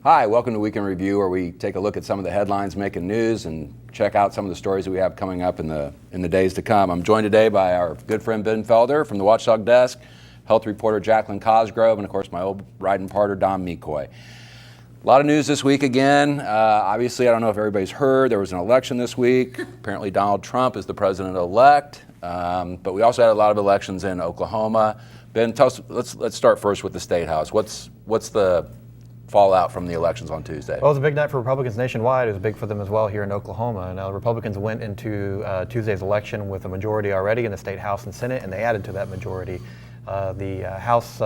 Hi, welcome to Weekend Review, where we take a look at some of the headlines making news and check out some of the stories that we have coming up in the days to come. I'm joined today by our good friend Ben Felder from the Watchdog Desk, health reporter Jacqueline Cosgrove, and of course my old riding partner Don Mecoy. A lot of news this week again. Obviously, I don't know if everybody's heard, there was an election this week. Apparently Donald Trump is the president-elect, but we also had a lot of elections in Oklahoma. Ben, tell us, let's start first with the State House. What's the fallout from the elections on Tuesday? Well, it was a big night for Republicans nationwide. It was big for them as well here in Oklahoma. Now, Republicans went into Tuesday's election with a majority already in the State House and Senate, and they added to that majority. The House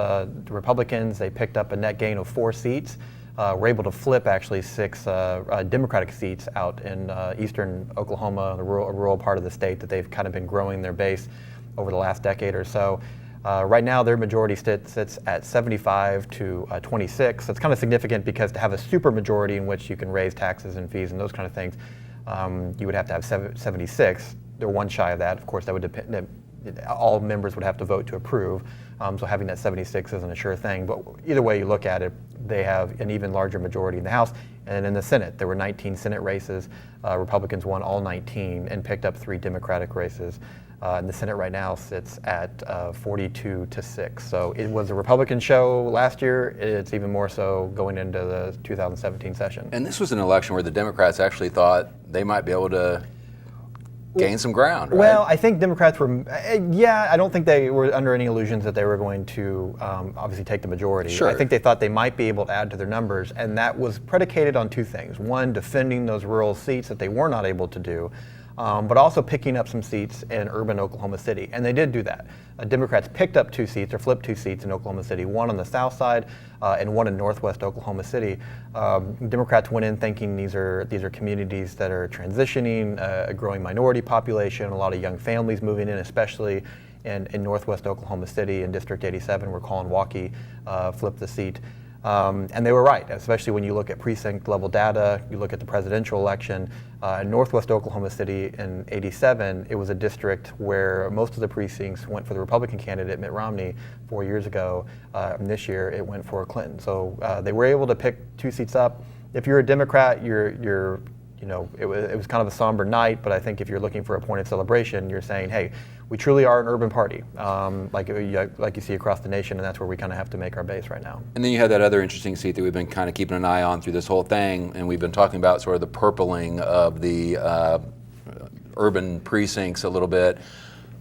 Republicans, they picked up a net gain of 4 seats. Were able to flip actually 6 Democratic seats out in eastern Oklahoma, a rural part of the state that they've kind of been growing their base over the last decade or so. Right now, their majority sits at 75 to 26. That's kind of significant because to have a super majority in which you can raise taxes and fees and those kind of things, you would have to have 76. They're one shy of that. Of course, that would depend. All members would have to vote to approve. So having that 76 isn't a sure thing. But either way you look at it, they have an even larger majority in the House. And in the Senate, there were 19 Senate races. Republicans won all 19 and picked up 3 Democratic races. And the Senate right now sits at 42 to 6. So it was a Republican show last year. It's even more so going into the 2017 session. And this was an election where the Democrats actually thought they might be able to gain some ground, right? Well, I think Democrats were, I don't think they were under any illusions that they were going to obviously take the majority. Sure. I think they thought they might be able to add to their numbers, and that was predicated on 2 things. One, defending those rural seats that they were not able to do, but also picking up some seats in urban Oklahoma City, and they did do that. Democrats picked up 2 seats, or flipped 2 seats in Oklahoma City, one on the south side and one in northwest Oklahoma City. Democrats went in thinking these are communities that are transitioning, a growing minority population, a lot of young families moving in, especially in northwest Oklahoma City in District 87, where Colin Waukee flipped the seat. And they were right, especially when you look at precinct level data, you look at the presidential election. In northwest Oklahoma City in 87, it was a district where most of the precincts went for the Republican candidate Mitt Romney 4 years ago. And this year it went for Clinton. So they were able to pick 2 seats up. If you're a Democrat, it was kind of a somber night, but I think if you're looking for a point of celebration, you're saying, hey, we truly are an urban party, like you see across the nation, and that's where we kind of have to make our base right now. And then you had that other interesting seat that we've been kind of keeping an eye on through this whole thing, and we've been talking about sort of the purpling of the urban precincts a little bit.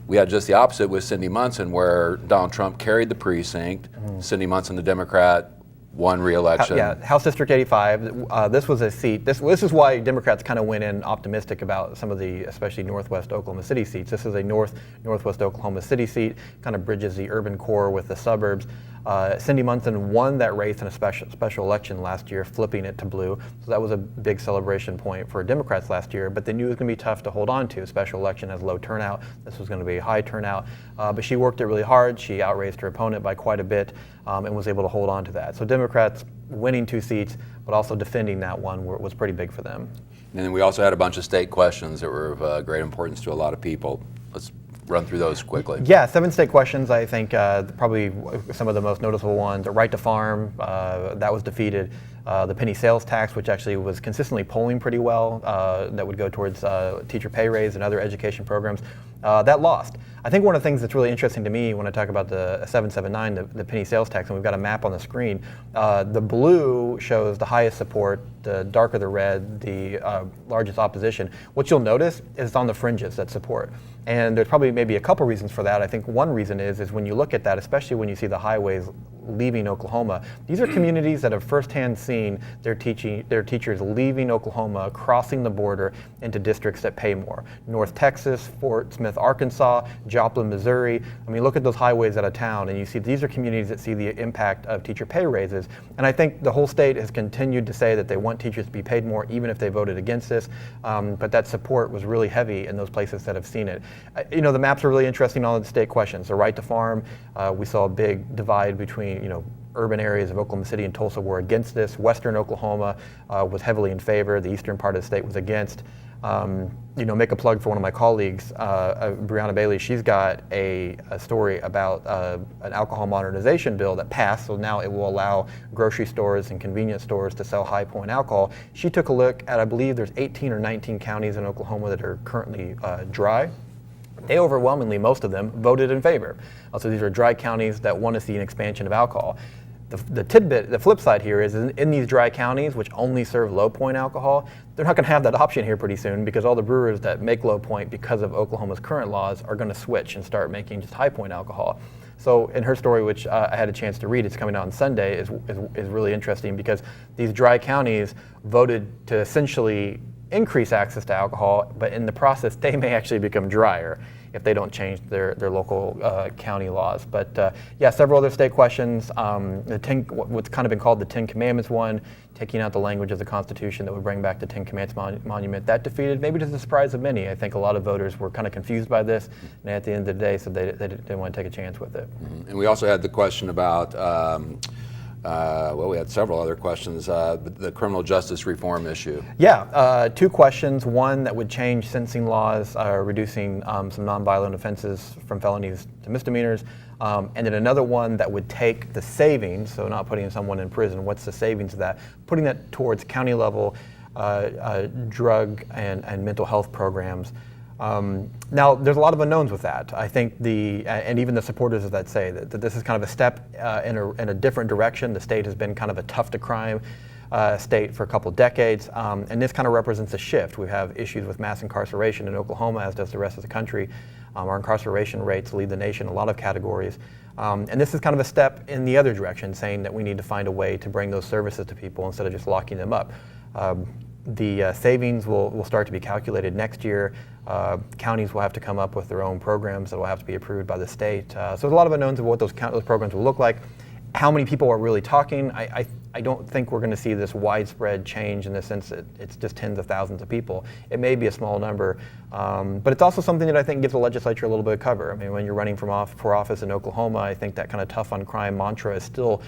We had just the opposite with Cindy Munson, where Donald Trump carried the precinct. Mm-hmm. Cindy Munson, the Democrat, won re-election. House District 85. This was a seat. This is why Democrats kind of went in optimistic about some of the, especially northwest Oklahoma City seats. This is a northwest Oklahoma City seat, kind of bridges the urban core with the suburbs. Cindy Munson won that race in a special election last year, flipping it to blue. So that was a big celebration point for Democrats last year, but they knew it was going to be tough to hold on to. Special election has low turnout. This was going to be a high turnout, but she worked it really hard. She outraised her opponent by quite a bit and was able to hold on to that. So Democrats winning 2 seats, but also defending that one was pretty big for them. And then we also had a bunch of state questions that were of great importance to a lot of people. Let's run through those quickly. Yeah, 7 state questions. I think probably some of the most noticeable ones. The right to farm, that was defeated. The penny sales tax, which actually was consistently polling pretty well, that would go towards teacher pay raise and other education programs, that lost. I think one of the things that's really interesting to me when I talk about the 779, the penny sales tax, and we've got a map on the screen, the blue shows the highest support, the darker the red, the largest opposition. What you'll notice is on the fringes that support. And there's probably maybe a couple reasons for that. I think one reason is when you look at that, especially when you see the highways leaving Oklahoma, these are communities that have firsthand seen their teachers leaving Oklahoma, crossing the border into districts that pay more. North Texas, Fort Smith, Arkansas, Joplin, Missouri. I mean, look at those highways out of town, and you see these are communities that see the impact of teacher pay raises. And I think the whole state has continued to say that they want teachers to be paid more, even if they voted against this. But that support was really heavy in those places that have seen it. The maps are really interesting on the state questions. The right to farm, we saw a big divide between, urban areas of Oklahoma City and Tulsa were against this. Western Oklahoma was heavily in favor. The eastern part of the state was against. Make a plug for one of my colleagues, Brianna Bailey. She's got a story about an alcohol modernization bill that passed, so now it will allow grocery stores and convenience stores to sell high point alcohol. She took a look at, I believe there's 18 or 19 counties in Oklahoma that are currently dry. They overwhelmingly, most of them, voted in favor. So these are dry counties that want to see an expansion of alcohol. The flip side here is in these dry counties, which only serve low point alcohol, they're not going to have that option here pretty soon, because all the brewers that make low point because of Oklahoma's current laws are going to switch and start making just high point alcohol. So in her story, which I had a chance to read, it's coming out on Sunday, is really interesting, because these dry counties voted to essentially increase access to alcohol, but in the process, they may actually become drier if they don't change their local county laws. But several other state questions. What's kind of been called the Ten Commandments one, taking out the language of the Constitution that would bring back the Ten Commandments monument. That defeated, maybe to the surprise of many. I think a lot of voters were kind of confused by this, and at the end of the day, so they didn't want to take a chance with it. And we also had the question about we had several other questions. The criminal justice reform issue. Yeah, two questions. One that would change sentencing laws, reducing some nonviolent offenses from felonies to misdemeanors. And then another one that would take the savings, so not putting someone in prison, what's the savings of that? Putting that towards county level drug and mental health programs. Now, there's a lot of unknowns with that. I think and even the supporters of that say that this is kind of a step in a different direction. The state has been kind of a tough to crime state for a couple decades, and this kind of represents a shift. We have issues with mass incarceration in Oklahoma, as does the rest of the country. Our incarceration rates lead the nation in a lot of categories. And this is kind of a step in the other direction, saying that we need to find a way to bring those services to people instead of just locking them up. The savings will start to be calculated next year. Counties will have to come up with their own programs that will have to be approved by the state. So there's a lot of unknowns of what those programs will look like. How many people are really talking? I don't think we're going to see this widespread change in the sense that it's just tens of thousands of people. It may be a small number, but it's also something that I think gives the legislature a little bit of cover. I mean, when you're running for office in Oklahoma, I think that kind of tough on crime mantra is still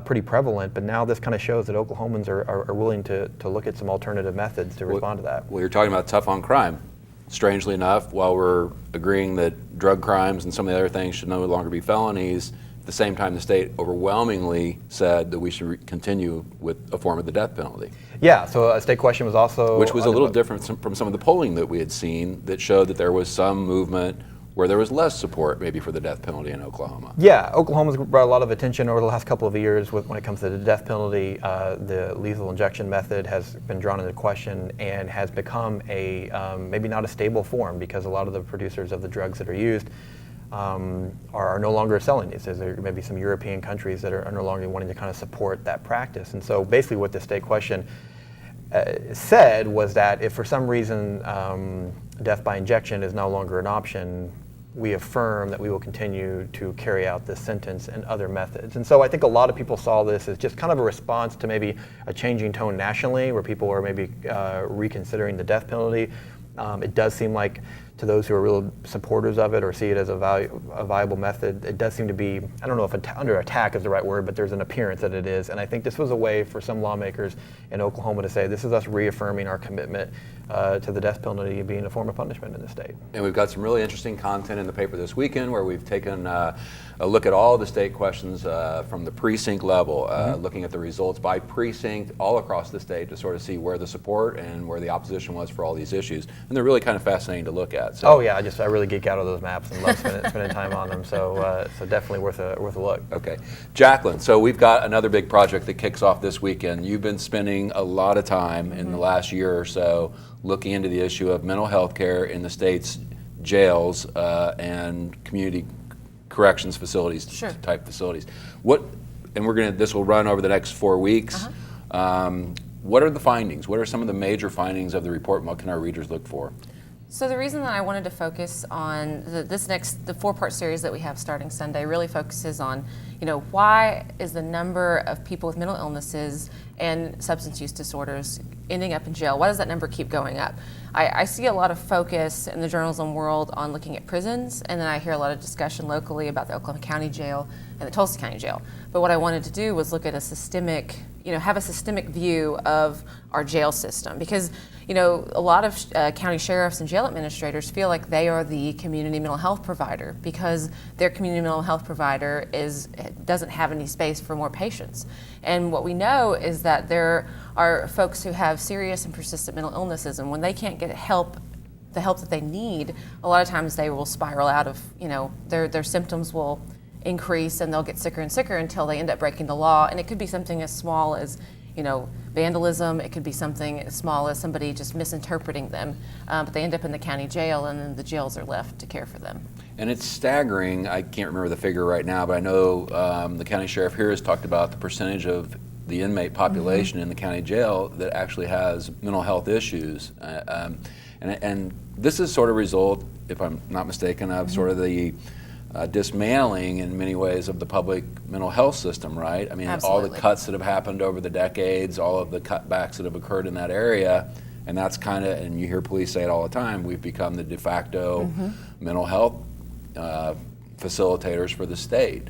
pretty prevalent, but now this kind of shows that Oklahomans are willing to look at some alternative methods to respond to that. Well, you're talking about tough on crime. Strangely enough, while we're agreeing that drug crimes and some of the other things should no longer be felonies, at the same time the state overwhelmingly said that we should continue with a form of the death penalty. Yeah, so a state question was also... Which was a little different from some of the polling that we had seen that showed that there was some movement where there was less support maybe for the death penalty in Oklahoma. Yeah, Oklahoma's brought a lot of attention over the last couple of years when it comes to the death penalty. The lethal injection method has been drawn into question and has become maybe not a stable form, because a lot of the producers of the drugs that are used are no longer selling these. There may be some European countries that are no longer wanting to kind of support that practice. And so basically what the state question said was that if for some reason death by injection is no longer an option, we affirm that we will continue to carry out this sentence and other methods. And so I think a lot of people saw this as just kind of a response to maybe a changing tone nationally, where people are maybe reconsidering the death penalty. It does seem like, to those who are real supporters of it or see it as a viable method, it does seem to be, I don't know if under attack is the right word, but there's an appearance that it is. And I think this was a way for some lawmakers in Oklahoma to say, this is us reaffirming our commitment to the death penalty being a form of punishment in the state. And we've got some really interesting content in the paper this weekend, where we've taken a look at all the state questions from the precinct level, looking at the results by precinct all across the state to sort of see where the support and where the opposition was for all these issues. And they're really kind of fascinating to look at. So. Oh yeah, I really geek out on those maps and love spending time on them. So definitely worth a look. Okay, Jacqueline. So we've got another big project that kicks off this weekend. You've been spending a lot of time in the last year or so looking into the issue of mental health care in the state's jails and community corrections facilities, type facilities. This will run over the next 4 weeks. What are the findings? What are some of the major findings of the report, and what can our readers look for? So the reason that I wanted to focus on the 4-part series that we have starting Sunday really focuses on why is the number of people with mental illnesses and substance use disorders ending up in jail? Why does that number keep going up? I see a lot of focus in the journalism world on looking at prisons, and then I hear a lot of discussion locally about the Oklahoma County Jail and the Tulsa County Jail. But what I wanted to do was look at a systemic, have a systemic view of our jail system, because a lot of county sheriffs and jail administrators feel like they are the community mental health provider because their community mental health provider doesn't have any space for more patients. And what we know is that there are folks who have serious and persistent mental illnesses, and when they can't get the help that they need, a lot of times they will spiral out of, their symptoms will increase and they'll get sicker and sicker until they end up breaking the law. And it could be something as small as vandalism. It could be something as small as somebody just misinterpreting them, but they end up in the county jail, and then the jails are left to care for them. And it's staggering. I can't remember the figure right now, but I know the county sheriff here has talked about the percentage of the inmate population in the county jail that actually has mental health issues. And this is sort of a result, if I'm not mistaken, of sort of the dismantling in many ways of the public mental health system, right? I mean, Absolutely. all the cuts that have happened over the decades, all of the cutbacks that have occurred in that area, and that's kind of, and you hear police say it all the time, we've become the de facto mental health facilitators for the state.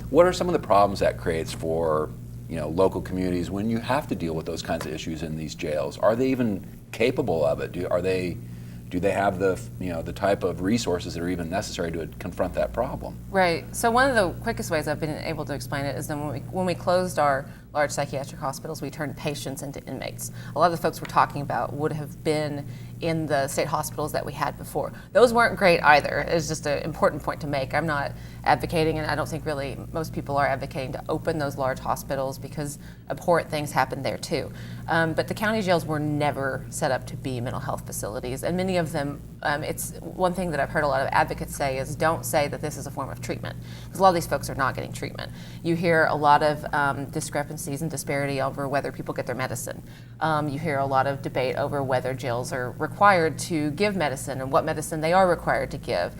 What are some of the problems that creates for local communities when you have to deal with those kinds of issues in these jails? Are they even capable of it? Do they have the type of resources that are even necessary to confront that problem? Right. So one of the quickest ways I've been able to explain it is then when we closed our large psychiatric hospitals, we turned patients into inmates. A lot of the folks we're talking about would have been in the state hospitals that we had before. Those weren't great either. It's just an important point to make. I'm not advocating, and I don't think really most people are advocating to open those large hospitals because abhorrent things happen there too. But the county jails were never set up to be mental health facilities, and many of them, it's one thing that I've heard a lot of advocates say is don't say that this is a form of treatment, because a lot of these folks are not getting treatment. You hear a lot of discrepancies and disparity over whether people get their medicine. You hear a lot of debate over whether jails are required to give medicine and what medicine they are required to give.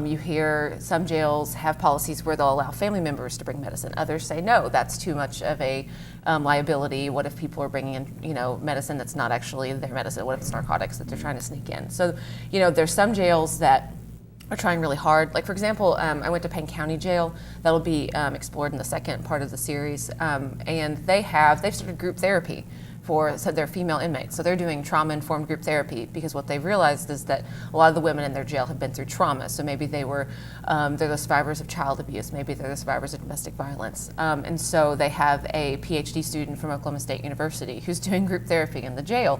You hear some jails have policies where they'll allow family members to bring medicine. Others say, no, that's too much of a liability. What if people are bringing in, medicine that's not actually their medicine? What if it's narcotics that they're trying to sneak in? So, there's some jails that are trying really hard. Like, for example, I went to Payne County Jail. That'll be explored in the second part of the series. And they've started group therapy for their female inmates. So they're doing trauma-informed group therapy because what they've realized is that a lot of the women in their jail have been through trauma. So maybe they're the survivors of child abuse, maybe they're the survivors of domestic violence. And so they have a PhD student from Oklahoma State University who's doing group therapy in the jail.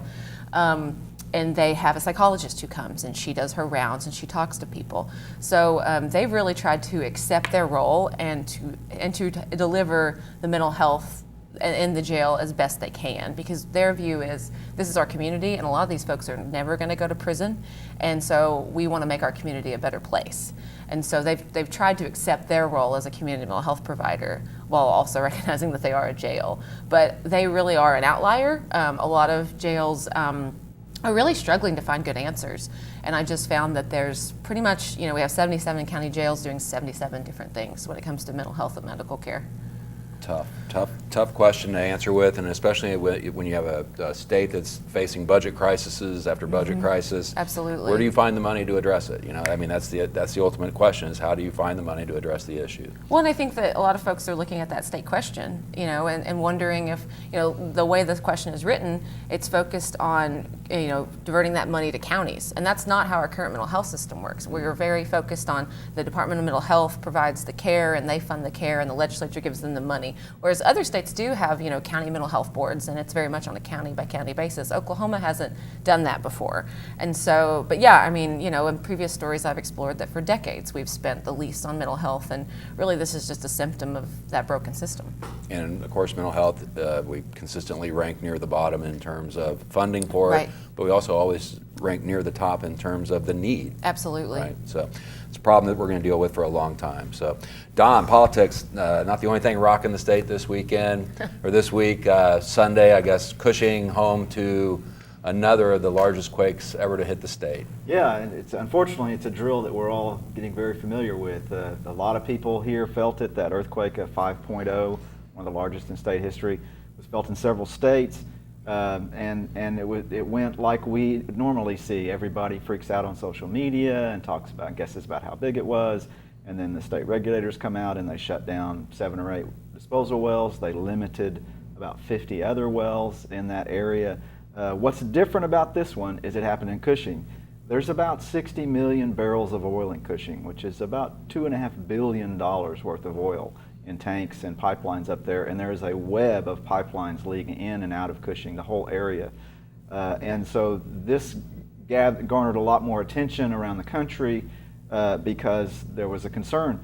And they have a psychologist who comes and she does her rounds and she talks to people. So they've really tried to accept their role and to deliver the mental health in the jail as best they can, because their view is this is our community and a lot of these folks are never going to go to prison, and so we want to make our community a better place. And so they've tried to accept their role as a community mental health provider while also recognizing that they are a jail. But they really are an outlier. A lot of jails are really struggling to find good answers. And I just found that there's pretty much, we have 77 county jails doing 77 different things when it comes to mental health and medical care. Tough question to answer with, and especially when you have a state that's facing budget crises after budget crisis. Absolutely. Where do you find the money to address it? That's the ultimate question: is how do you find the money to address the issue? Well, and I think that a lot of folks are looking at that state question, and wondering if, the way this question is written, it's focused on, diverting that money to counties, and that's not how our current mental health system works. We're very focused on the Department of Mental Health provides the care, and they fund the care, and the legislature gives them the money. Whereas other states do have, county mental health boards, and it's very much on a county by county basis. Oklahoma hasn't done that before. And so, but yeah, in previous stories I've explored that for decades we've spent the least on mental health, and really this is just a symptom of that broken system. And of course, mental health, we consistently rank near the bottom in terms of funding for it, Right. but we also always rank near the top in terms of the need. Absolutely. Right. So it's a problem that we're going to deal with for a long time. So, Don, politics, not the only thing rocking the state this weekend, or this week. Sunday, I guess, Cushing home to another of the largest quakes ever to hit the state. Yeah, and unfortunately it's a drill that we're all getting very familiar with. A lot of people here felt it. That earthquake of 5.0, one of the largest in state history, was felt in several states, and it went like we normally see. Everybody freaks out on social media and talks about, guesses about how big it was, and then the state regulators come out and they shut down 7 or 8 disposal wells. They limited about 50 other wells in that area. What's different about this one is it happened in Cushing. There's about 60 million barrels of oil in Cushing, which is about $2.5 billion worth of oil in tanks and pipelines up there, and there is a web of pipelines leading in and out of Cushing, the whole area. And so this garnered a lot more attention around the country because there was a concern.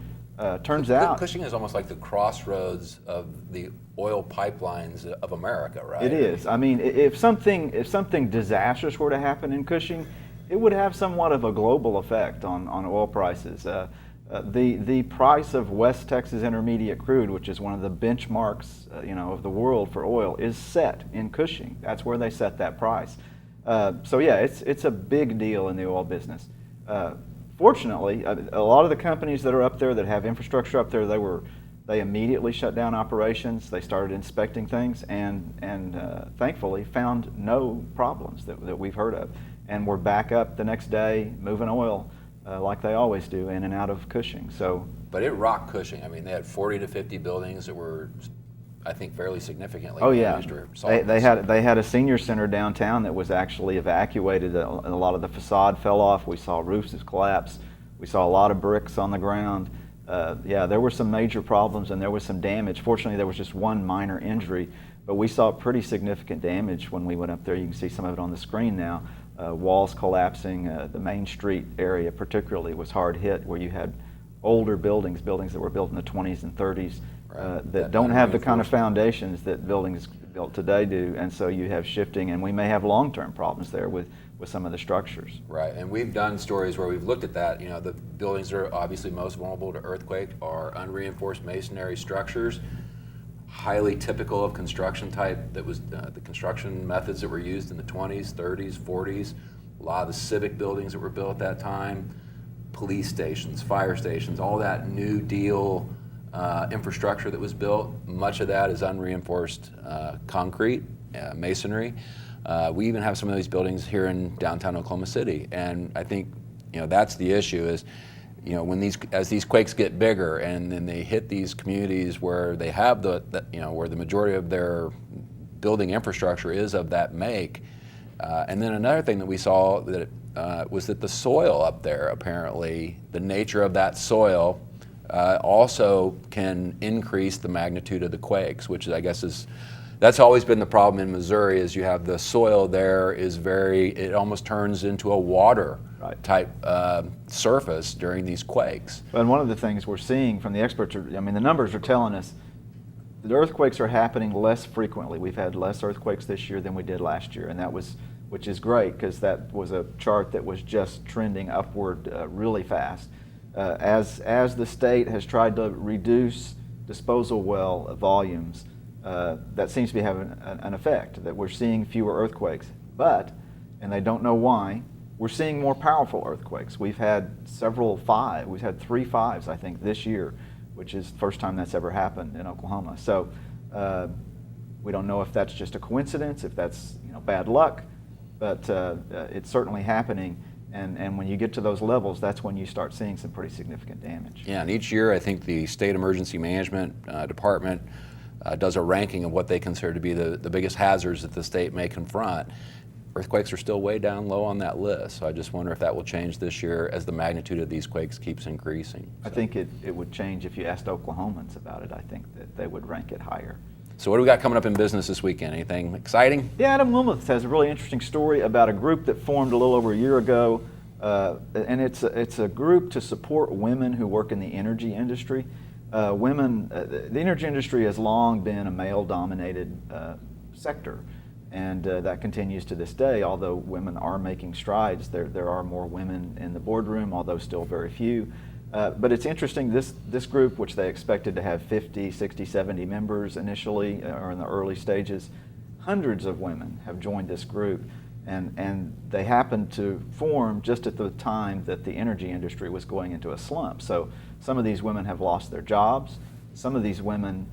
Turns out Cushing is almost like the crossroads of the oil pipelines of America, right? it is. I mean, if something disastrous were to happen in Cushing, it would have somewhat of a global effect on oil prices. The price of West Texas Intermediate crude, which is one of the benchmarks, of the world for oil, is set in Cushing. That's where they set that price. So yeah, it's a big deal in the oil business. Fortunately, a lot of the companies that are up there that have infrastructure up there, they immediately shut down operations. They started inspecting things and thankfully found no problems that we've heard of. And we're back up the next day moving oil like they always do in and out of Cushing. But it rocked Cushing. I mean, they had 40 to 50 buildings that were, I think, fairly significantly damaged or solved. They had a senior center downtown that was actually evacuated. A lot of the facade fell off. We saw roofs collapse. We saw a lot of bricks on the ground. There were some major problems and there was some damage. Fortunately, there was just one minor injury, but we saw pretty significant damage when we went up there. You can see some of it on the screen now. Walls collapsing. The Main Street area particularly was hard hit, where you had older buildings that were built in the 20s and 30s. That don't have the kind of foundations that buildings built today do, and so you have shifting, and we may have long-term problems there with some of the structures. Right, and we've done stories where we've looked at that. The buildings that are obviously most vulnerable to earthquake are unreinforced masonry structures, highly typical of construction type. That was the construction methods that were used in the 20s, 30s, 40s. A lot of the civic buildings that were built at that time, police stations, fire stations, all that New Deal infrastructure that was built, much of that is unreinforced concrete, masonry. We even have some of these buildings here in downtown Oklahoma City, and I think that's the issue is as these quakes get bigger and then they hit these communities where they have where the majority of their building infrastructure is of that make. And then another thing that we saw that was that the soil up there, apparently the nature of that soil also can increase the magnitude of the quakes, which I guess that's always been the problem in Missouri. Is you have the soil there it almost turns into a water type surface during these quakes. And one of the things we're seeing from the experts, the numbers are telling us the earthquakes are happening less frequently. We've had less earthquakes this year than we did last year, and which is great, because that was a chart that was just trending upward really fast. As the state has tried to reduce disposal well volumes, that seems to be having an effect, that we're seeing fewer earthquakes. But, and they don't know why, we're seeing more powerful earthquakes. We've had we've had 3 5s, I think, this year, which is the first time that's ever happened in Oklahoma. So we don't know if that's just a coincidence, if that's bad luck, but it's certainly happening. And when you get to those levels, that's when you start seeing some pretty significant damage. Yeah, and each year I think the State Emergency Management Department does a ranking of what they consider to be the biggest hazards that the state may confront. Earthquakes are still way down low on that list, so I just wonder if that will change this year as the magnitude of these quakes keeps increasing. I think it would change if you asked Oklahomans about it. I think that they would rank it higher. So what do we got coming up in business this weekend? Anything exciting? Yeah, Adam Wilmoth has a really interesting story about a group that formed a little over a year ago, and it's a group to support women who work in the energy industry. The energy industry has long been a male-dominated sector, and that continues to this day. Although women are making strides, there are more women in the boardroom, although still very few. But it's interesting, this group, which they expected to have 50, 60, 70 members initially, or in the early stages, hundreds of women have joined this group. And they happened to form just at the time that the energy industry was going into a slump. So some of these women have lost their jobs. Some of these women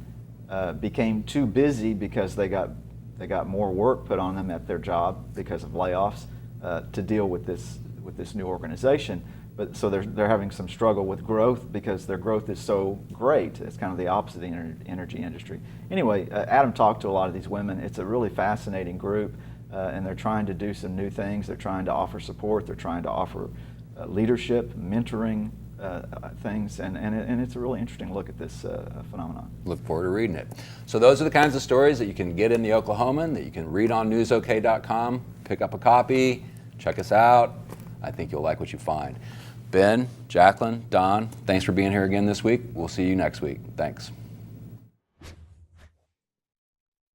became too busy because they got more work put on them at their job because of layoffs to deal with this new organization. But so they're having some struggle with growth because their growth is so great. It's kind of the opposite of the energy industry. Anyway, Adam talked to a lot of these women. It's a really fascinating group, and they're trying to do some new things. They're trying to offer support. They're trying to offer leadership, mentoring things, and it's a really interesting look at this phenomenon. Look forward to reading it. So those are the kinds of stories that you can get in the Oklahoman, that you can read on newsok.com. Pick up a copy, check us out. I think you'll like what you find. Ben, Jacqueline, Don, thanks for being here again this week. We'll see you next week. Thanks.